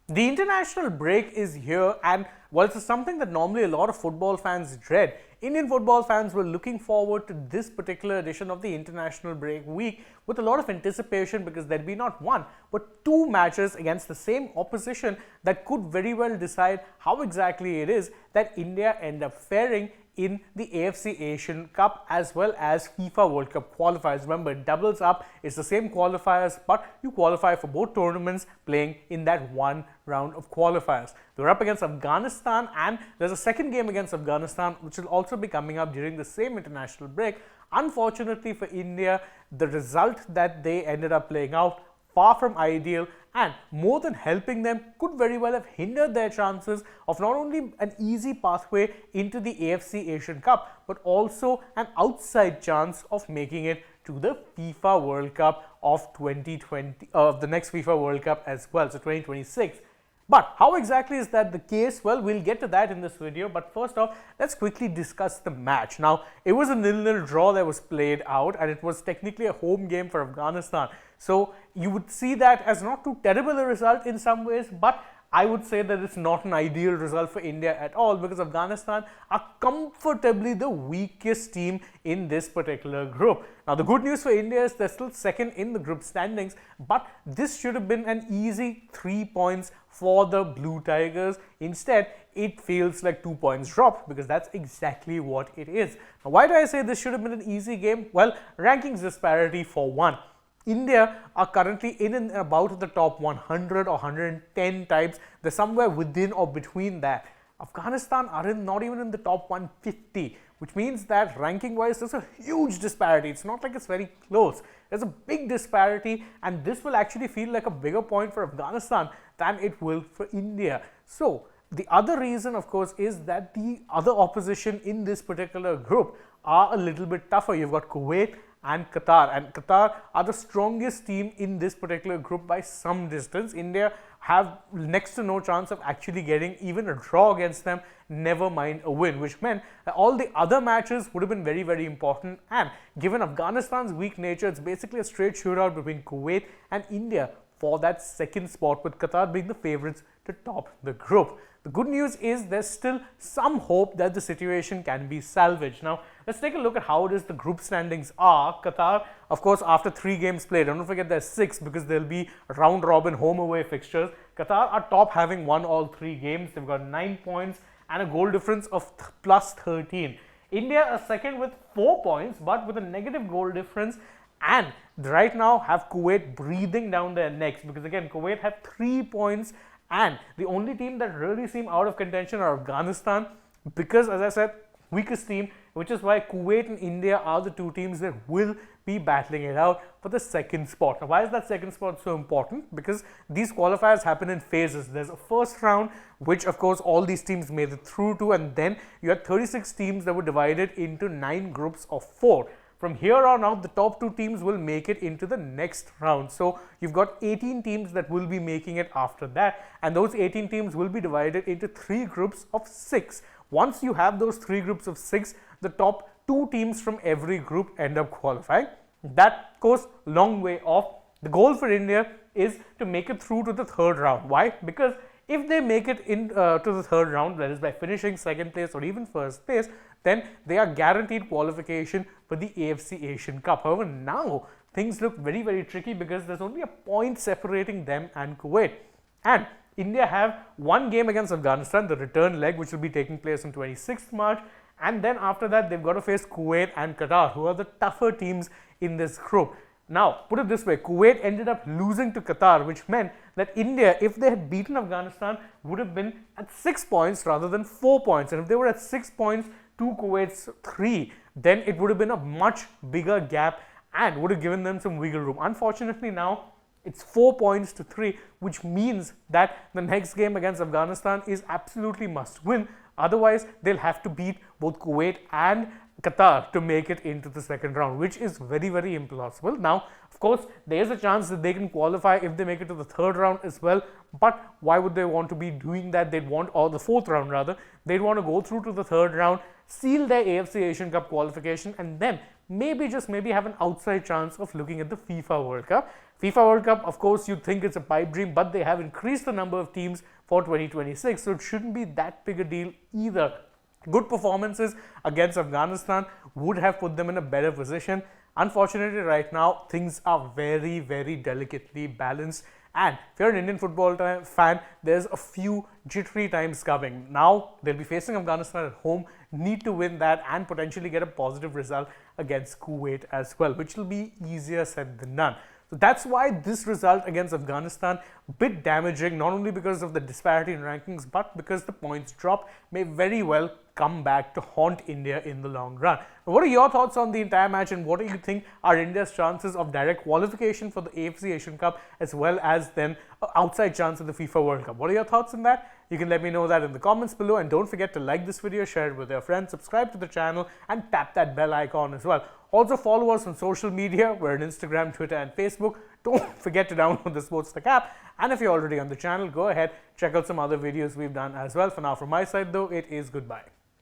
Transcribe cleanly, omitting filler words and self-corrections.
The international break is here, and while it's something that normally a lot of football fans dread, Indian football fans were looking forward to this particular edition of the international break week with a lot of anticipation because there'd be not one but two matches against the same opposition that could very well decide how exactly it is that India end up faring in the AFC Asian Cup as well as FIFA World Cup qualifiers. Remember, it doubles up. It's the same qualifiers, but you qualify for both tournaments playing in that one round of qualifiers. They're up against Afghanistan, and there's a second game against Afghanistan which will also be coming up during the same international break. Unfortunately for India, the result that they ended up playing out far from ideal, and more than helping them, could very well have hindered their chances of not only an easy pathway into the AFC Asian Cup, but also an outside chance of making it to the FIFA World Cup of 2020, the next FIFA World Cup as well, so 2026. But how exactly is that the case? Well, we'll get to that in this video, but first off, let's quickly discuss the match. Now, it was a 0-0 draw that was played out, and it was technically a home game for Afghanistan. So you would see that as not too terrible a result in some ways, but I would say that it's not an ideal result for India at all because Afghanistan are comfortably the weakest team in this particular group. Now, the good news for India is they're still second in the group standings, but this should have been an easy 3 points for the Blue Tigers. Instead, it feels like 2 points dropped because that's exactly what it is. Now, why do I say this should have been an easy game? Well, rankings disparity for one. India are currently in and about the top 100 or 110 types. They're somewhere within or between that. Afghanistan are not even in the top 150, which means that ranking wise there's a huge disparity. It's not like it's very close. There's a big disparity, and this will actually feel like a bigger point for Afghanistan than it will for India. So the other reason, of course, is that the other opposition in this particular group are a little bit tougher. You've got Kuwait and Qatar are the strongest team in this particular group by some distance. India have next to no chance of actually getting even a draw against them, never mind a win, which meant that all the other matches would have been very, very important. And given Afghanistan's weak nature, it's basically a straight shootout between Kuwait and India for that second spot, with Qatar being the favorites to top the group. The good news is there's still some hope that the situation can be salvaged. Now, let's take a look at how it is the group standings are. Qatar, of course, after 3 games played, don't forget there's 6 because there'll be round-robin home-away fixtures. Qatar are top, having won all 3 games. They've got 9 points and a goal difference of plus 13. India are second with 4 points, but with a negative goal difference, and right now have Kuwait breathing down their necks because, again, Kuwait have 3 points, and the only team that really seem out of contention are Afghanistan because, as I said, weakest team, which is why Kuwait and India are the 2 teams that will be battling it out for the second spot. Now, why is that second spot so important? Because these qualifiers happen in phases. There's a first round, which of course all these teams made it through to, and then you had 36 teams that were divided into 9 groups of 4. From here on out, the top 2 teams will make it into the next round. So you've got 18 teams that will be making it after that, and those 18 teams will be divided into 3 groups of 6. Once you have those 3 groups of 6, the top 2 teams from every group end up qualifying. That goes a long way off. The goal for India is to make it through to the 3rd round. Why? Because if they make it in to the 3rd round, that is by finishing 2nd place or even 1st place, then they are guaranteed qualification for the AFC Asian Cup. However, now things look very, very tricky because there's only a point separating them and Kuwait. And India have 1 game against Afghanistan, the return leg, which will be taking place on 26th March. And then after that, they've got to face Kuwait and Qatar, who are the tougher teams in this group. Now, put it this way, Kuwait ended up losing to Qatar, which meant that India, if they had beaten Afghanistan, would have been at 6 points rather than 4 points. And if they were at 6 points to Kuwait's 3, then it would have been a much bigger gap and would have given them some wiggle room. Unfortunately, now it's 4 points to 3, which means that the next game against Afghanistan is absolutely must win. Otherwise, they'll have to beat both Kuwait and Qatar to make it into the 2nd round, which is very, very implausible. Now, of course, there is a chance that they can qualify if they make it to the 3rd round as well. But why would they want to be doing that? They'd want, or the 4th round rather, they'd want to go through to the 3rd round, seal their AFC Asian Cup qualification, and then maybe, just maybe, have an outside chance of looking at the FIFA World Cup. FIFA World Cup, of course, you'd think it's a pipe dream, but they have increased the number of teams for 2026, so it shouldn't be that big a deal either. Good performances against Afghanistan would have put them in a better position. Unfortunately, right now, things are very, very delicately balanced. And if you're an Indian football fan, there's a few jittery times coming. Now, they'll be facing Afghanistan at home, need to win that and potentially get a positive result against Kuwait as well, which will be easier said than done. So that's why this result against Afghanistan a bit damaging, not only because of the disparity in rankings, but because the points drop may very well come back to haunt India in the long run. Now, what are your thoughts on the entire match, and what do you think are India's chances of direct qualification for the AFC Asian Cup, as well as then an outside chance at the FIFA World Cup? What are your thoughts on that? You can let me know that in the comments below, and don't forget to like this video, share it with your friends, subscribe to the channel and tap that bell icon as well. Also follow us on social media. We're on Instagram, Twitter and Facebook. Don't forget to download the AajTak app, and if you're already on the channel, go ahead, check out some other videos we've done as well. For now, from my side though, it is goodbye.